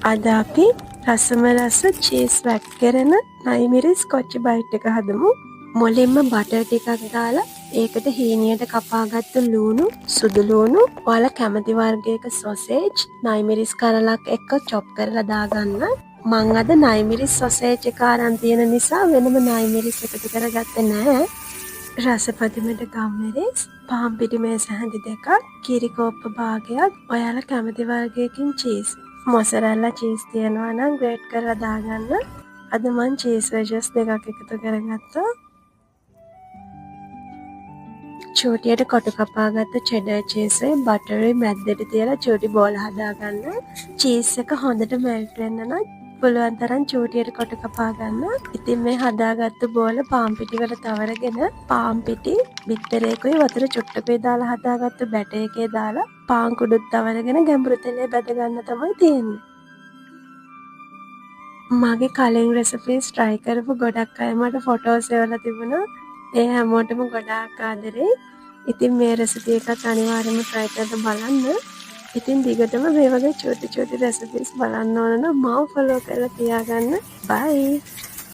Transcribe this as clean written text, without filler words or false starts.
අද අපි රසම රස චීස් වැක් කරන නයිමිරි ස්කොච් බයිට් එක හදමු. මුලින්ම බටර් ටිකක් දාලා ඒකට හීනියට කපාගත්තු ලූණු, සුදු ලූණු, ඔයාලා කැමති වර්ගයක සොසේජ්, නයිමිරිස් කරලක් එක්ක චොප් කරලා දාගන්න. මං අද නයිමිරිස් සොසේජ් එක අරන් තියෙන නිසා වෙනම නයිමිරිස් එකතු කරගත්තේ නෑ. රසපතිමට ගම්මිරිස්, පාන් පිටි මේස හැඳි දෙකක්, කිරි කෝප්ප භාගයක්, ඔයාලා කැමති වර්ගයකින් චීස්. මොසරැල්ලා චීස් තියෙනවා නම් ග්‍රේට් කරලා දාගන්න. අද මං චීස් වෙජස් දෙකක් එකතු කරගත්තා. චූටියට කොටු කපාගත්ත චෙඩර් චීස්යි බටරුයි මැද්දට තියලා චූටි බෝල හදාගන්න. චීස් එක හොඳට මෙල්ට් වෙන්න නම් පුළුවන් තරම් චූටියට කොටු කපා ගන්න. ඉතින් මේ හදාගත්තු බෝල පාන් පිටි වල තවරගෙන පාන් පිටි බිත්තරයකුයි වතුර චුට්ටකුයි දාලා හදාගත්තු බැටර් එකේ දාලා පාන් කුඩුත් තවරගෙන ගැඹුරු තෙලේ බැද ගන්න තමයි තියෙන්නේ. මගේ කලින් රෙසිපීස් try කරපු ගොඩක් අය මට ෆොටෝස් එවලා තිබුණා. ඒ හැමෝටම ගොඩාක් ආදරෙයි. ඉතින් මේ රෙසිපි එකත් අනිවාර්යයෙන්ම try කරලා බලන්න. ඉතින් දිගටම මේ වගේ චූටි රෙසිපීස් බලන්න ඕන නම් මාව follow කරලා තියාගන්න. bye.